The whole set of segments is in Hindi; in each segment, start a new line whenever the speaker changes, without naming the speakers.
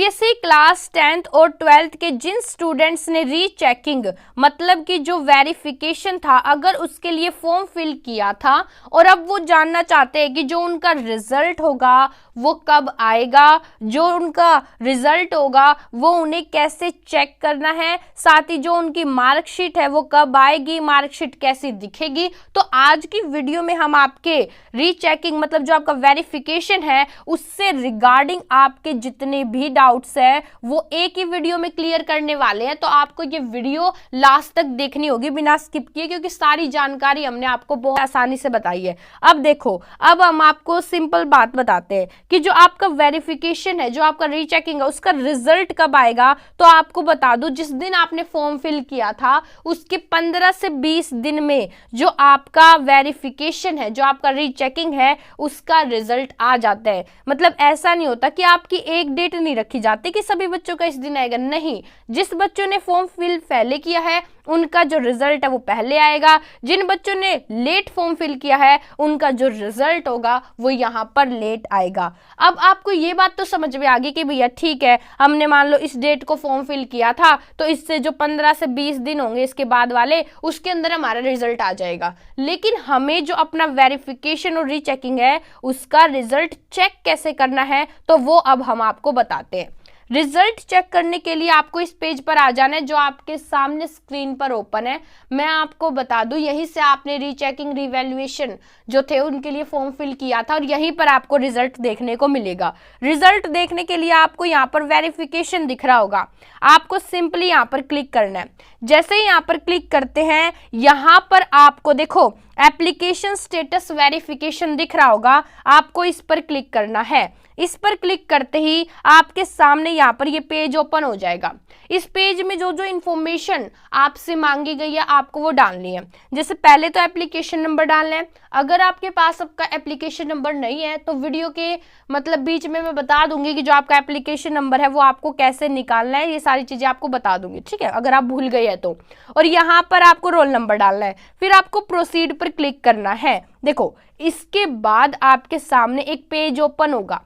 सीबीएसई क्लास 10th और 12th के जिन स्टूडेंट्स ने रीचेकिंग मतलब कि जो वेरिफिकेशन था अगर उसके लिए फॉर्म फिल किया था और अब वो जानना चाहते हैं कि जो उनका रिजल्ट होगा वो कब आएगा, जो उनका रिजल्ट होगा वो उन्हें कैसे चेक करना है, साथ ही जो उनकी मार्कशीट है वो कब आएगी, मार्कशीट कैसी दिखेगी। तो आज की वीडियो में हम आपके रीचेकिंग मतलब जो आपका वेरिफिकेशन है उससे रिगार्डिंग आपके जितने भी डाउट्स है वो एक ही वीडियो में क्लियर करने वाले हैं। तो आपको ये वीडियो लास्ट तक देखनी होगी बिना स्किप किए, क्योंकि सारी जानकारी हमने आपको बहुत आसानी से बताई है। अब देखो, अब हम आपको सिंपल बात बताते हैं कि जो आपका वेरिफिकेशन है, जो आपका रीचेकिंग है, उसका रिजल्ट कब आएगा। तो आपको बता दूं, जिस दिन आपने फॉर्म फिल किया था उसके 15 से 20 दिन में जो आपका वेरिफिकेशन है, जो आपका रीचेकिंग है, उसका रिजल्ट आ जाता है। मतलब ऐसा नहीं होता कि आपकी एक डेट नहीं रखी जाती कि सभी बच्चों का इस दिन आएगा, नहीं। जिस बच्चों ने फॉर्म फिल पहले किया है उनका जो रिजल्ट है वो पहले आएगा, जिन बच्चों ने लेट फॉर्म फिल किया है उनका जो रिजल्ट होगा वो यहाँ पर लेट आएगा। अब आपको ये बात तो समझ में आ गई कि भैया ठीक है, हमने मान लो इस डेट को फॉर्म फिल किया था तो इससे जो 15 से 20 दिन होंगे इसके बाद वाले, उसके अंदर हमारा रिजल्ट आ जाएगा। लेकिन हमें जो अपना वेरिफिकेशन और रीचेकिंग है उसका रिजल्ट चेक कैसे करना है तो वो अब हम आपको बताते हैं। रिजल्ट चेक करने के लिए आपको इस पेज पर आ जाना है जो आपके सामने स्क्रीन पर ओपन है। मैं आपको बता दूं, यहीं से आपने रीचेकिंग रिवैल्यूएशन जो थे उनके लिए फॉर्म फिल किया था और यहीं पर आपको रिजल्ट देखने को मिलेगा। रिजल्ट देखने के लिए आपको यहाँ पर वेरिफिकेशन दिख रहा होगा, आपको सिंपली यहाँ पर क्लिक करना है। जैसे ही यहाँ पर क्लिक करते हैं यहाँ पर आपको देखो एप्लीकेशन स्टेटस वेरिफिकेशन दिख रहा होगा, आपको इस पर क्लिक करना है। इस पर क्लिक करते ही आपके सामने यहाँ पर ये पेज ओपन हो जाएगा। इस पेज में जो जो इन्फॉर्मेशन आपसे मांगी गई है आपको वो डालनी है। जैसे पहले तो एप्लीकेशन नंबर डालना है। अगर आपके पास आपका एप्लीकेशन नंबर नहीं है तो वीडियो के मतलब बीच में मैं बता दूंगी कि जो आपका एप्लीकेशन नंबर है वो आपको कैसे निकालना है, ये सारी चीजें आपको बता दूंगी, ठीक है, अगर आप भूल गए हैं तो। और यहाँ पर आपको रोल नंबर डालना है, फिर आपको प्रोसीड पर क्लिक करना है। देखो, इसके बाद आपके सामने एक पेज ओपन होगा,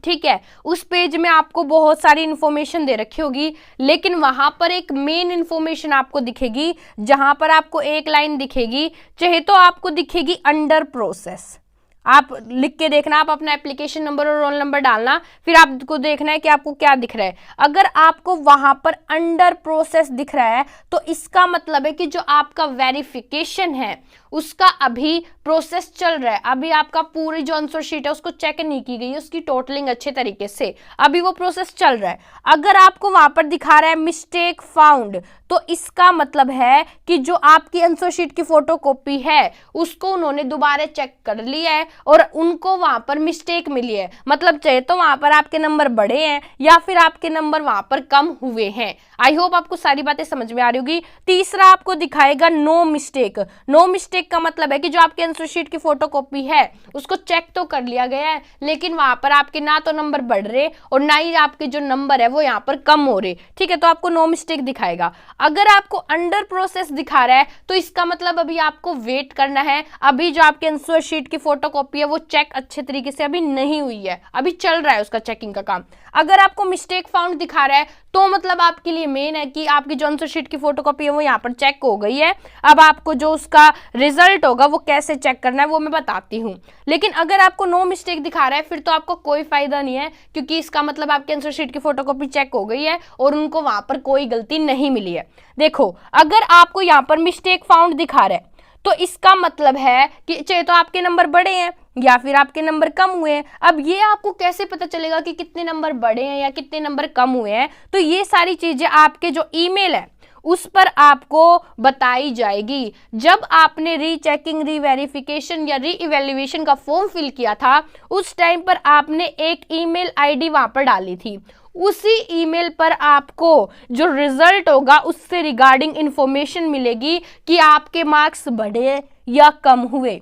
ठीक है। उस पेज में आपको बहुत सारी इंफॉर्मेशन दे रखी होगी, लेकिन वहां पर एक मेन इंफॉर्मेशन आपको दिखेगी जहां पर आपको एक लाइन दिखेगी, चाहे तो आपको दिखेगी अंडर प्रोसेस। आप लिख के देखना, आप अपना एप्लीकेशन नंबर और रोल नंबर डालना, फिर आपको देखना है कि आपको क्या दिख रहा है। अगर आपको वहां पर अंडर प्रोसेस दिख रहा है तो इसका मतलब है कि जो आपका वेरिफिकेशन है उसका अभी प्रोसेस चल रहा है। अभी आपका पूरी जो आंसर शीट है उसको चेक नहीं की गई है, उसकी टोटलिंग अच्छे तरीके से, अभी वो प्रोसेस चल रहा है। अगर आपको वहां पर दिखा रहा है मिस्टेक फाउंड तो इसका मतलब है कि जो आपकी आंसर शीट की फोटोकॉपी है उसको उन्होंने दोबारा चेक कर लिया है और उनको वहां पर मिस्टेक मिली है। मतलब चाहे तो वहां पर आपके नंबर बढ़े हैं या फिर आपके नंबर वहां पर कम हुए हैं। आई होप आपको सारी बातें समझ में आ रही होगी। तीसरा आपको दिखाएगा नो मिस्टेक। नो मिस्टेक का मतलब है कि जो आपके आंसर शीट की फोटोकॉपी है उसको चेक तो कर लिया गया है, लेकिन वहां पर आपके ना तो नंबर बढ़ रहे और ना ही आपके जो नंबर है वो यहाँ पर कम हो रहे, ठीक है। तो आपको नो मिस्टेक दिखाएगा। अगर आपको अंडर प्रोसेस दिखा रहा है तो इसका मतलब अभी आपको वेट करना है। अभी जो आपके आंसर शीट की फोटोकॉपी है वो चेक अच्छे तरीके से अभी नहीं हुई है, अभी चल रहा है उसका चेकिंग का काम। अगर आपको मिस्टेक फाउंड दिखा रहा है तो मतलब आपके लिए मेन है कि आपकी जो आंसर शीट की फोटोकॉपी है वो यहाँ पर चेक हो गई है। अब आपको जो उसका रिजल्ट होगा वो कैसे चेक करना है वो मैं बताती हूँ। लेकिन अगर आपको नो मिस्टेक दिखा रहा है फिर तो आपको कोई फायदा नहीं है, क्योंकि इसका मतलब आपके आंसर शीट की फोटोकॉपी चेक हो गई है और उनको वहां पर कोई गलती नहीं मिली है। देखो, अगर आपको यहाँ पर मिस्टेक फाउंड दिखा रहा है तो इसका मतलब है कि चाहे तो आपके नंबर बढ़े हैं या फिर आपके नंबर कम हुए हैं। अब ये आपको कैसे पता चलेगा कि कितने नंबर बढ़े हैं या कितने नंबर कम हुए हैं? तो ये सारी चीजें आपके जो ईमेल है उस पर आपको बताई जाएगी। जब आपने रीचेकिंग, रीवेरिफिकेशन या रीइवैल्यूएशन का फॉर्म फिल किया था उस टाइम पर आपने एक ईमेल आईडी वहां पर डाली थी, उसी ईमेल पर आपको जो रिजल्ट होगा उससे रिगार्डिंग इंफॉर्मेशन मिलेगी कि आपके मार्क्स बढ़े या कम हुए।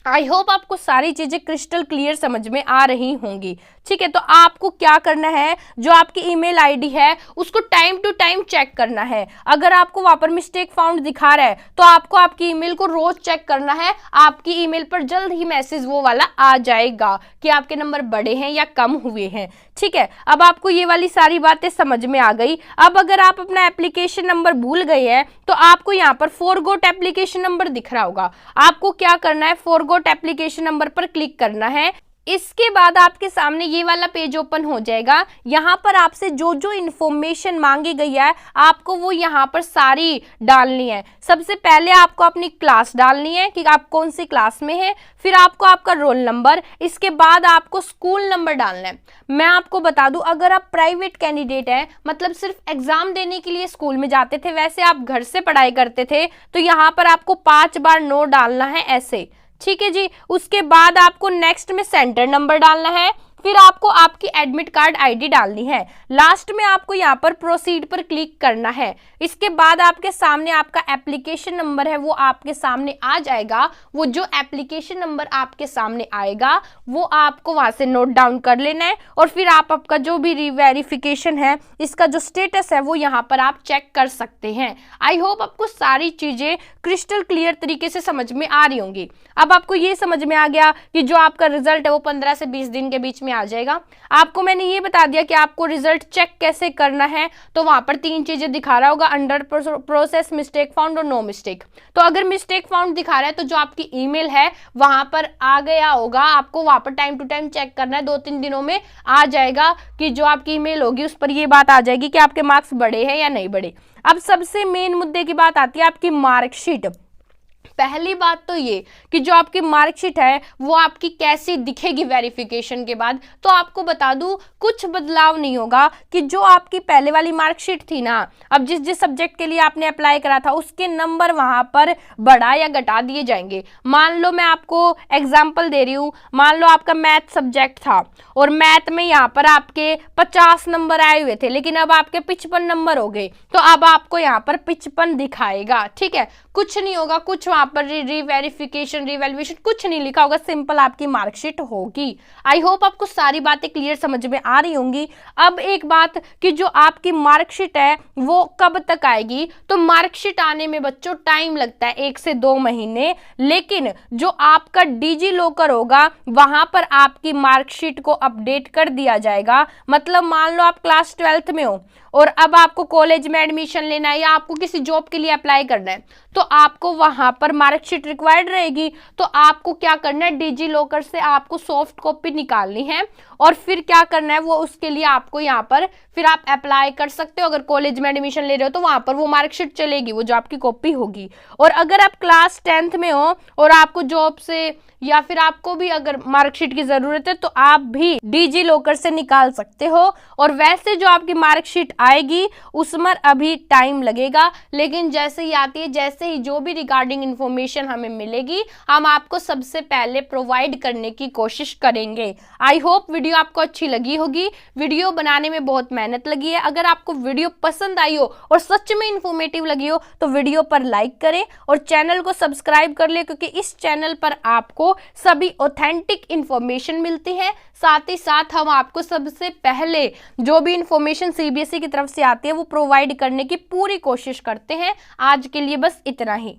आई होप आपको सारी चीजें क्रिस्टल क्लियर समझ में आ रही होंगी। ठीक है। तो आपको क्या करना है, जो आपकी ईमेल आईडी है उसको टाइम टू टाइम चेक करना है। अगर आपको वहां पर मिस्टेक फाउंड दिखा रहा है तो आपको आपकी ईमेल को रोज चेक करना है। आपकी ईमेल पर जल्द ही मैसेज वो वाला आ जाएगा कि आपके नंबर बढ़े हैं या कम हुए हैं। ठीक है, अब आपको ये वाली सारी बातें समझ में आ गई। अब अगर आप अपना एप्लीकेशन नंबर भूल गए हैं तो आपको यहाँ पर फॉरगॉट एप्लीकेशन नंबर दिख रहा होगा। आपको क्या करना है, फॉरगॉट एप्लीकेशन नंबर पर क्लिक करना है। इसके बाद आपके सामने ये वाला पेज ओपन हो जाएगा। यहाँ पर आपसे जो जो इन्फॉर्मेशन मांगी गई है आपको वो यहाँ पर सारी डालनी है। सबसे पहले आपको अपनी क्लास डालनी है कि आप कौन सी क्लास में हैं, फिर आपको आपका रोल नंबर, इसके बाद आपको स्कूल नंबर डालना है। मैं आपको बता दूं, अगर आप प्राइवेट कैंडिडेट हैं, मतलब सिर्फ एग्जाम देने के लिए स्कूल में जाते थे, वैसे आप घर से पढ़ाई करते थे, तो यहाँ पर आपको 5 बार नो डालना है ऐसे। ठीक है जी। उसके बाद आपको नेक्स्ट में सेंटर नंबर डालना है, फिर आपको आपकी एडमिट कार्ड आईडी डालनी है। लास्ट में आपको यहाँ पर प्रोसीड पर क्लिक करना है। इसके बाद आपके सामने आपका एप्लीकेशन नंबर है वो आपके सामने आ जाएगा। वो जो एप्लीकेशन नंबर आपके सामने आएगा वो आपको वहां से नोट डाउन कर लेना है और फिर आप आपका जो भी रीवेरिफिकेशन है इसका जो स्टेटस है वो यहाँ पर आप चेक कर सकते हैं। आई होप आपको सारी चीजें क्रिस्टल क्लियर तरीके से समझ में आ रही होंगी। अब आपको ये समझ में आ गया कि जो आपका रिजल्ट है वो 15 से 20 दिन के बीच में आ जाएगा। आपको मैंने ये बता दिया कि आपको रिजल्ट चेक कैसे करना है। तो वहां पर 3 चीजें दिखा रहा होगा, अंडर प्रोसेस, मिस्टेक फाउंड और नो मिस्टेक। तो अगर मिस्टेक फाउंड दिखा रहा है तो जो आपकी ईमेल है वहां पर आ गया होगा। आपको वहां पर टाइम टू टाइम चेक करना है, 2-3 दिनों में आ जाएगा कि जो आपकी ईमेल होगी उस पर ये बात आ जाएगी कि आपके मार्क्स बढ़े हैं या नहीं बढ़े। अब सबसे मेन मुद्दे की बात आती है आपकी मार्कशीट। पहली बात तो ये कि जो आपकी मार्कशीट है वो आपकी कैसी दिखेगी वेरिफिकेशन के बाद। तो आपको बता दूं कुछ बदलाव नहीं होगा कि जो आपकी पहले वाली मार्कशीट थी ना, अब जिस जिस सब्जेक्ट के लिए आपने अप्लाई करा था उसके नंबर वहां पर बढ़ा या घटा दिए जाएंगे। मान लो मैं आपको एग्जाम्पल दे रही हूँ, मान लो आपका मैथ सब्जेक्ट था और मैथ में यहाँ पर आपके 50 नंबर आए हुए थे, लेकिन अब आपके 55 नंबर हो गए, तो अब आपको यहाँ पर 55 दिखाएगा। ठीक है, कुछ नहीं होगा, कुछ वहां पर रीवेरिफिकेशन रिवैल्यूएशन कुछ नहीं लिखा होगा, सिंपल आपकी मार्कशीट होगी। आई होप आपको सारी बातें क्लियर समझ में आ रही होंगी। अब एक बात कि जो आपकी मार्कशीट है वो कब तक आएगी, तो मार्कशीट आने में बच्चों टाइम लगता है 1 से 2 महीने, लेकिन जो आपका डिजी लॉकर होगा वहां पर आपकी मार्कशीट को अपडेट कर दिया जाएगा। मतलब मान लो आप क्लास 12th में हो और अब आपको कॉलेज में एडमिशन लेना है या आपको किसी जॉब के लिए अप्लाई करना है, तो आपको वहां पर मार्कशीट रिक्वायर्ड रहेगी। तो आपको क्या करना है, डिजी लॉकर से आपको सॉफ्ट कॉपी निकालनी है और फिर क्या करना है, वो उसके लिए आपको यहाँ पर फिर आप अप्लाई कर सकते हो। अगर कॉलेज में एडमिशन ले रहे हो तो वहां पर वो मार्कशीट चलेगी, वो जो आपकी कॉपी होगी। और अगर आप क्लास 10th में हो और आपको जॉब से या फिर आपको भी अगर मार्कशीट की जरूरत है तो आप भी डिजी लॉकर से निकाल सकते हो। और वैसे जो आपकी मार्कशीट आएगी उसमें अभी टाइम लगेगा, लेकिन जैसे ही आती है, जैसे ही जो भी रिगार्डिंग इंफॉर्मेशन हमें मिलेगी हम आपको सबसे पहले प्रोवाइड करने की कोशिश करेंगे। आई होप वीडियो आपको अच्छी लगी होगी। वीडियो बनाने में बहुत मेहनत लगी है। अगर आपको वीडियो पसंद आई हो और सच में इंफॉर्मेटिव लगी हो तो वीडियो पर लाइक करें और चैनल को सब्सक्राइब कर ले, क्योंकि इस चैनल पर आपको सभी ऑथेंटिक इंफॉर्मेशन मिलती है। साथ ही साथ हम आपको सबसे पहले जो भी इंफॉर्मेशन सीबीएसई की तरफ से आती है वो प्रोवाइड करने की पूरी कोशिश करते हैं। आज के लिए बस इतना ही।